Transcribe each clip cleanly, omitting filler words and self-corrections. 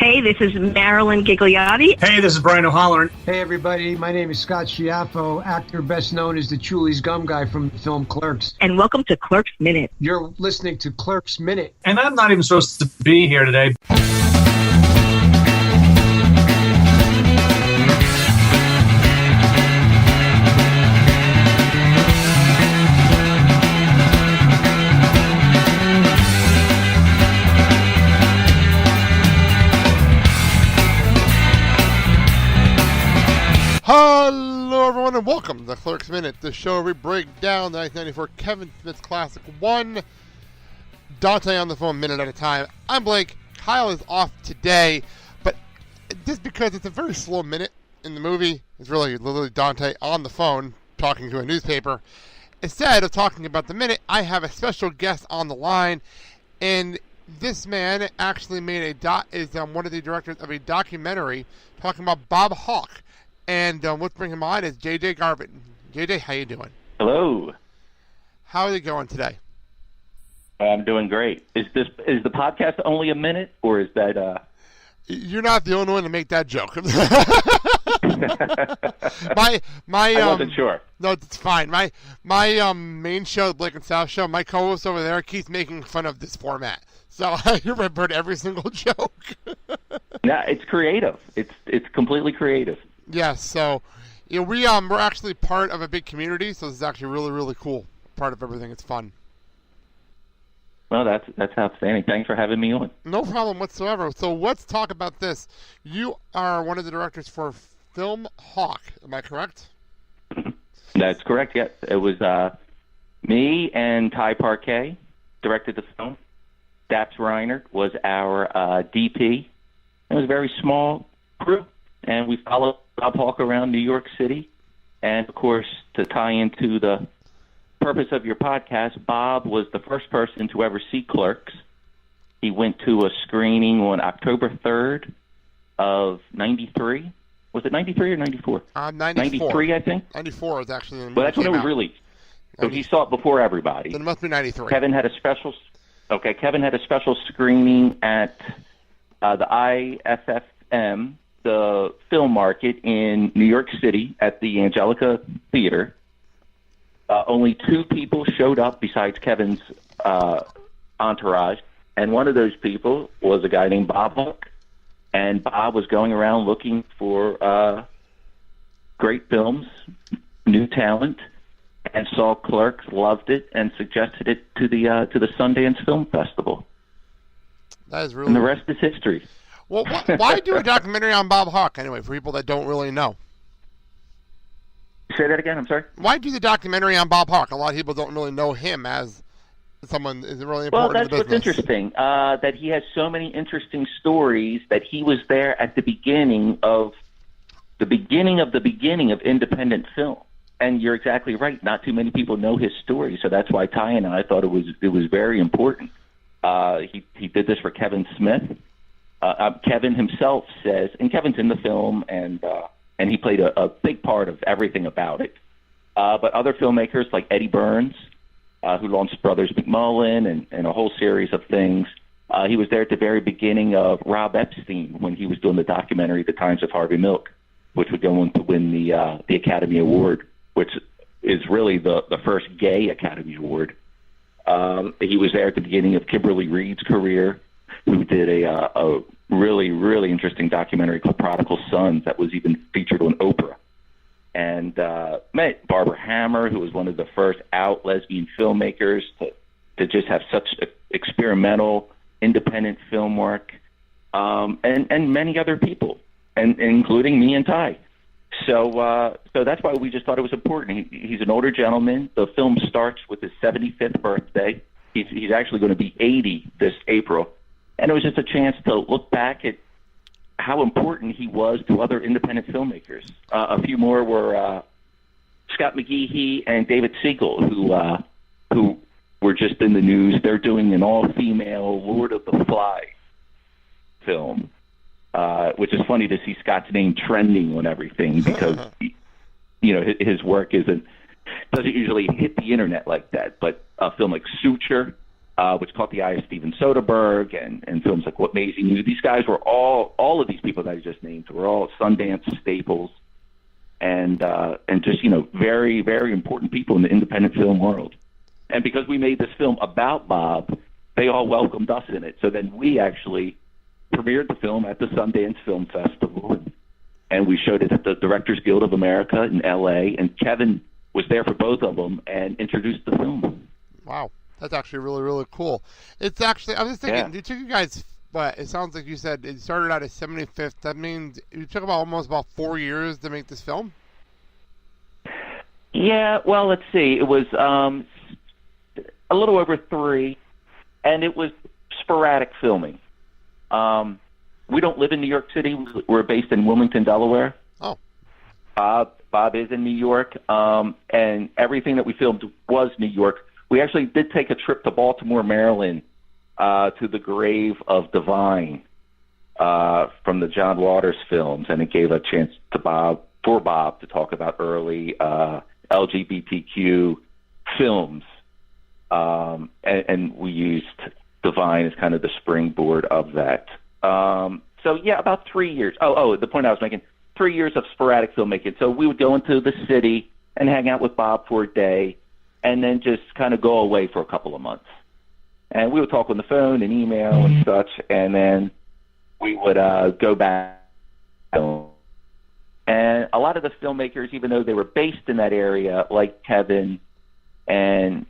Hey, this is Marilyn Gigliotti. Hey, this is Brian O'Halloran. Hey, everybody. My name is Scott Schiaffo, actor best known as the Chulies Gum Guy from the film Clerks. And welcome to Clerks Minute. You're listening to Clerks Minute. And I'm not even supposed to be here today. Hello, everyone, and welcome to the Clerks Minute, the show where we break down the 1994 Kevin Smith classic, one Dante on the phone minute at a time. I'm Blake. Kyle is off today, but just because it's a very slow minute in the movie, it's really literally Dante on the phone talking to a newspaper. Instead of talking about the minute, I have a special guest on the line, and this man actually made is one of the directors of a documentary talking about Bob Hawke. And what's bringing him on is JJ Garvine. JJ, how you doing? Hello. How are you going today? I'm doing great. Is the podcast only a minute, or is that? You're not the only one to make that joke. I wasn't sure. No, it's fine. My main show, the Blake and South Show, my co-host over there keeps making fun of this format. So I remembered every single joke. Yeah, it's creative. It's completely creative. Yes, so we're actually part of a big community, so this is actually really, really cool. Part of everything. It's fun. Well, that's outstanding. Thanks for having me on. No problem whatsoever. So let's talk about this. You are one of the directors for Film Hawke. Am I correct? That's correct. Yes, it was me and Ty Parquet directed the film. Daps Reiner was our DP. It was a very small crew, and we followed Bob Hawke around New York City. And, of course, to tie into the purpose of your podcast, Bob was the first person to ever see Clerks. He went to a screening on October 3rd of 93. Was it 93 or 94? 93, I think. 94 is actually when Well, that's when it was released. So he saw it before everybody. Then it must be 93. Kevin had a special screening at the IFFM, the film market in New York City at the Angelica Theater. Only two people showed up besides Kevin's entourage, and one of those people was a guy named Bob Hawke. And Bob was going around looking for great films, new talent, and saw Clerks, loved it, and suggested it to the Sundance Film Festival. That is really. And the rest is history. Well, why do a documentary on Bob Hawke anyway? For people that don't really know. Say that again. I'm sorry. Why do the documentary on Bob Hawke? A lot of people don't really know him as someone is really important. Well, that's to the what's business. interesting. That he has so many interesting stories. That he was there at the beginning of independent film. And you're exactly right. Not too many people know his story, so that's why Ty and I thought it was very important. He did this for Kevin Smith. Kevin himself says, and Kevin's in the film, and he played a big part of everything about it. But other filmmakers like Eddie Burns, who launched Brothers McMullen and a whole series of things, he was there at the very beginning of Rob Epstein when he was doing the documentary The Times of Harvey Milk, which would go on to win the Academy Award, which is really the first gay Academy Award. He was there at the beginning of Kimberly Reed's career, who did a really, really interesting documentary called Prodigal Sons that was even featured on Oprah. And met Barbara Hammer, who was one of the first out lesbian filmmakers to just have such experimental, independent film work, and many other people, and including me and Ty. So that's why we just thought it was important. He's an older gentleman. The film starts with his 75th birthday. He's actually going to be 80 this April. And it was just a chance to look back at how important he was to other independent filmmakers. A few more were Scott McGehee and David Siegel, who were just in the news. They're doing an all-female Lord of the Flies film, which is funny to see Scott's name trending on everything because his work doesn't usually hit the internet like that. But a film like Suture, which caught the eye of Steven Soderbergh, and films like What Maisie Knew. These guys were all of these people that I just named were all Sundance staples, and just very, very important people in the independent film world. And because we made this film about Bob, they all welcomed us in it. So then we actually premiered the film at the Sundance Film Festival, and we showed it at the Directors Guild of America in L.A., and Kevin was there for both of them and introduced the film. Wow. That's actually really, really cool. It's actually, I was just thinking, it took you guys, but it sounds like you said it started out at 75th. That means it took almost 4 years to make this film? Yeah, well, let's see. It was a little over 3, and it was sporadic filming. We don't live in New York City. We're based in Wilmington, Delaware. Oh. Bob is in New York, and everything that we filmed was New York. We actually did take a trip to Baltimore, Maryland, to the grave of Divine from the John Waters films, and it gave a chance to Bob to talk about early LGBTQ films, and we used Divine as kind of the springboard of that. So yeah, about 3 years. The point I was making, 3 years of sporadic filmmaking. So we would go into the city and hang out with Bob for a day, and then just kind of go away for a couple of months. And we would talk on the phone and email and such, and then we would go back. And a lot of the filmmakers, even though they were based in that area, like Kevin, and,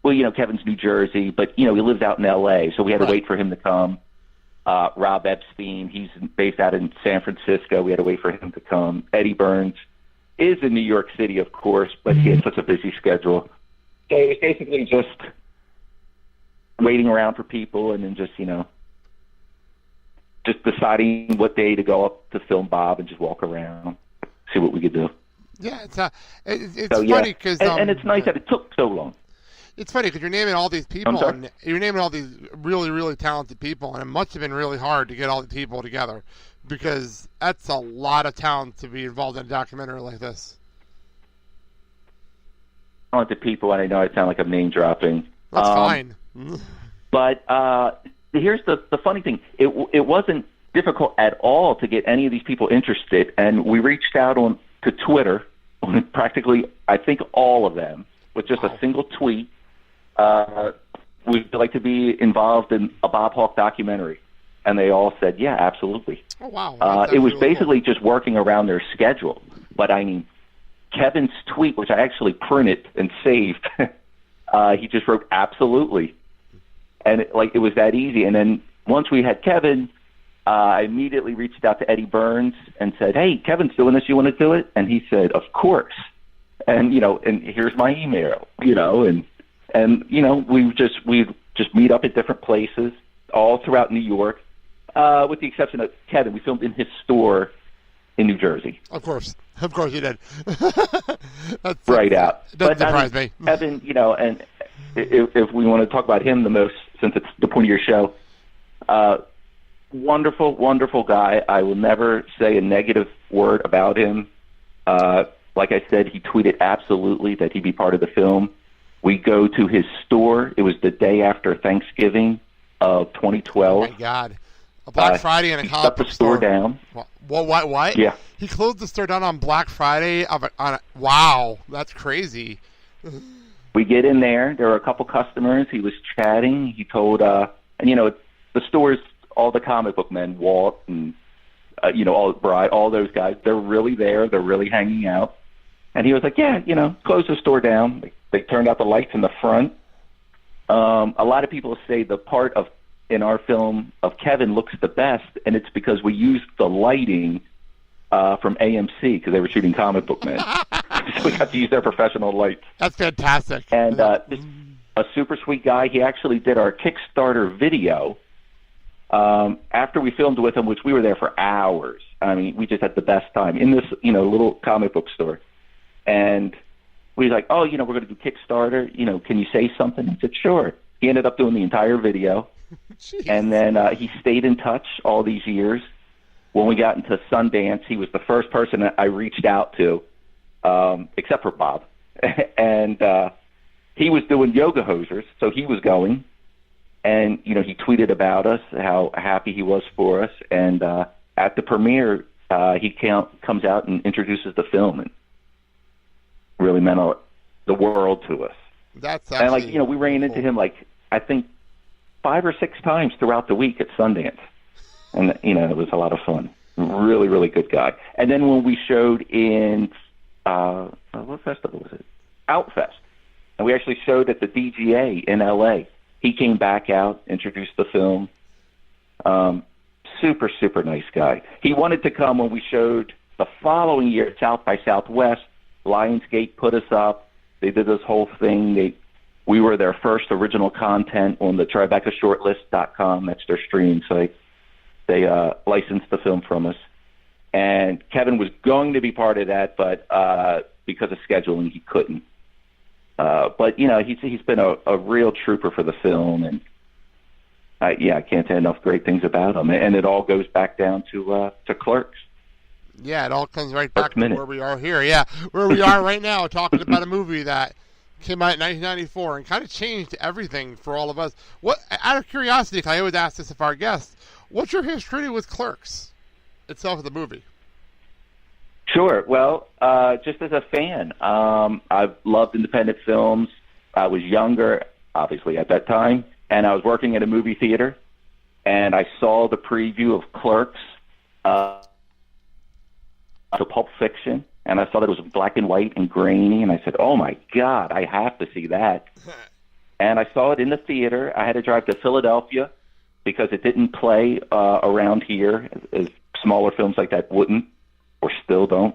Kevin's New Jersey, but, he lives out in L.A., so we had to wait for him to come. Rob Epstein, he's based out in San Francisco. We had to wait for him to come. Eddie Burns is in New York City, of course, but he had such a busy schedule. So it was basically just waiting around for people, and then just deciding what day to go up to film Bob and just walk around, see what we could do. Yeah, it's funny because and it's nice that it took so long. It's funny because you're naming all these people, and you're naming all these really, really talented people, and it must have been really hard to get all the people together, because that's a lot of talent to be involved in a documentary like this. Talented people, and I know I sound like I'm name dropping. That's fine. But here's the funny thing: it wasn't difficult at all to get any of these people interested, and we reached out to Twitter on practically, I think, all of them with just a single tweet. We'd like to be involved in a Bob Hawke documentary, and they all said, "Yeah, absolutely." Oh wow! It was basically just working around their schedule, but I mean, Kevin's tweet, which I actually printed and saved, he just wrote "absolutely," and it was that easy. And then once we had Kevin, I immediately reached out to Eddie Burns and said, "Hey, Kevin's doing this. You want to do it?" And he said, "Of course." And and here's my email. And we'd just meet up at different places all throughout New York, with the exception of Kevin. We filmed in his store in New Jersey. Of course you did. That's right out. Doesn't surprise me. Kevin, and if we want to talk about him the most, since it's the point of your show, wonderful, wonderful guy. I will never say a negative word about him. Like I said, he tweeted absolutely that he'd be part of the film. We go to his store. It was the day after Thanksgiving of 2012. Oh, my God. A Black Friday and a comic book store down. What? Yeah. He closed the store down on Black Friday. Wow, that's crazy. We get in there. There were a couple customers. He was chatting. He told, the store's all the comic book men, Walt and, all those guys. They're really there. They're really hanging out. And he was like, yeah, close the store down. They turned out the lights in the front. A lot of people say the part in our film of Kevin looks the best, and it's because we used the lighting from AMC because they were shooting Comic Book Men. So we got to use their professional lights. That's fantastic. And just a super sweet guy. He actually did our Kickstarter video after we filmed with him, which we were there for hours. I mean, we just had the best time in this, little comic book store. And we was like, we're going to do Kickstarter. Can you say something? He said, sure. He ended up doing the entire video. And then he stayed in touch all these years. When we got into Sundance, he was the first person that I reached out to, except for Bob. And he was doing yoga hosers, so he was going. And, he tweeted about us, how happy he was for us. And at the premiere, he comes out and introduces the film, and really meant the world to us. That's actually and we ran into him I think 5 or 6 times throughout the week at Sundance, and it was a lot of fun. Really, really good guy. And then when we showed in what festival was it? Outfest, and we actually showed at the DGA in LA. He came back out, introduced the film. Super, super nice guy. He wanted to come when we showed the following year at South by Southwest. Lionsgate put us up. They did this whole thing. We were their first original content on the TribecaShortlist.com. That's their streaming site. They licensed the film from us. And Kevin was going to be part of that, but because of scheduling, he couldn't. But he's been a real trooper for the film, and I can't say enough great things about him. And it all goes back down to Clerks. Yeah, it all comes right back to where we are here. Yeah, where we are right now, talking about a movie that came out in 1994 and kind of changed everything for all of us. What, out of curiosity, 'cause I always ask this of our guests, what's your history with Clerks itself, the movie? Sure. Well, just as a fan, I've loved independent films. I was younger, obviously, at that time, and I was working at a movie theater, and I saw the preview of Clerks, to Pulp Fiction, and I saw that it was black and white and grainy, and I said, oh, my God, I have to see that. And I saw it in the theater. I had to drive to Philadelphia because it didn't play around here, as smaller films like that wouldn't, or still don't.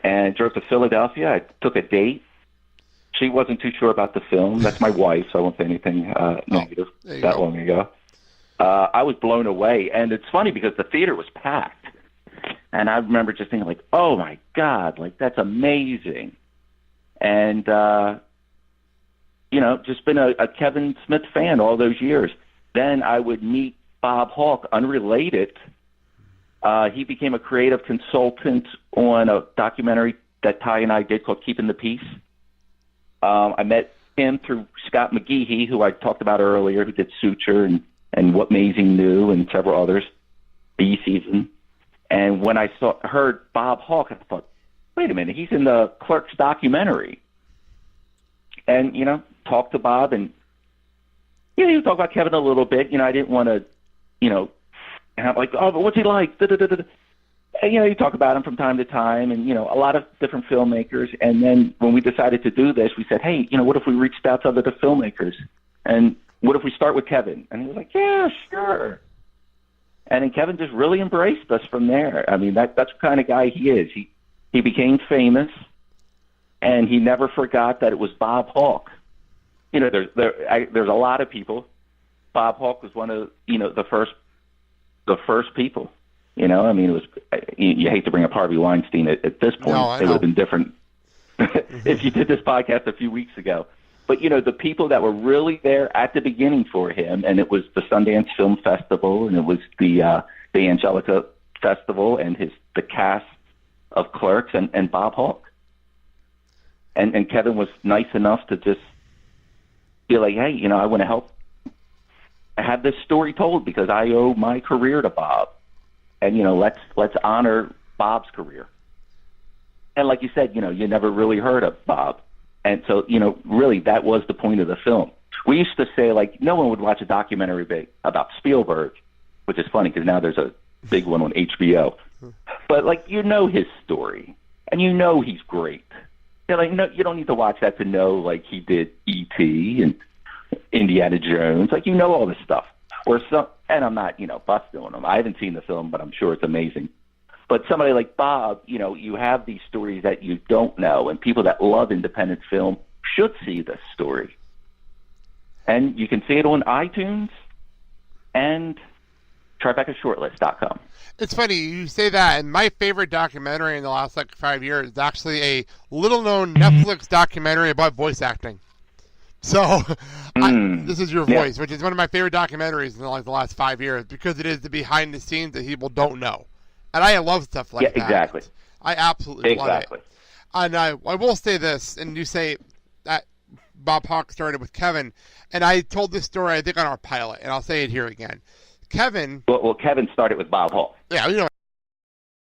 And I drove to Philadelphia. I took a date. She wasn't too sure about the film. That's my wife, so I won't say anything negative that long ago. I was blown away. And it's funny because the theater was packed. And I remember just thinking, oh, my God, that's amazing. And, just been a Kevin Smith fan all those years. Then I would meet Bob Hawke, unrelated. He became a creative consultant on a documentary that Ty and I did called Keeping the Peace. I met him through Scott McGeehee, who I talked about earlier, who did Suture and What Mazing Knew and several others, B Season. And when I heard Bob Hawke, I thought, wait a minute, he's in the Clerks documentary. And, talked to Bob, and, he would talk about Kevin a little bit. I didn't want to, have oh, but what's he like? Da-da-da-da. And, you talk about him from time to time, and, a lot of different filmmakers. And then when we decided to do this, we said, hey, what if we reached out to other filmmakers? And what if we start with Kevin? And he was like, yeah, sure. And then Kevin just really embraced us from there. I mean, that's the kind of guy he is. He became famous, and he never forgot that it was Bob Hawke. There's a lot of people. Bob Hawke was one of the first people. It was. You hate to bring up Harvey Weinstein at this point. No, it would have been different if you did this podcast a few weeks ago. But, the people that were really there at the beginning for him, and it was the Sundance Film Festival, and it was the Angelica Festival, and the cast of Clerks, and Bob Hawke. And Kevin was nice enough to just be like, hey, I want to help have this story told because I owe my career to Bob. And, let's honor Bob's career. And like you said, you never really heard of Bob. And so, really, that was the point of the film. We used to say, no one would watch a documentary about Spielberg, which is funny because now there's a big one on HBO. But, his story, and he's great. No, you don't need to watch that to know, he did E.T. and Indiana Jones. All this stuff. And I'm not, busting on him. I haven't seen the film, but I'm sure it's amazing. But somebody like Bob, you have these stories that you don't know, and people that love independent film should see this story. And you can see it on iTunes and TribecaShortlist.com. It's funny you say that, and my favorite documentary in the last 5 years is actually a little-known Netflix documentary about voice acting. So, this is your voice, which is one of my favorite documentaries in the last 5 years because it is the behind the scenes that people don't know. And I love stuff like that. Exactly. I absolutely love it. And I will say this, and you say that Bob Hawk started with Kevin, and I told this story I think on our pilot, and I'll say it here again. Kevin. Well, Kevin started with Bob Hawk. Yeah, you know.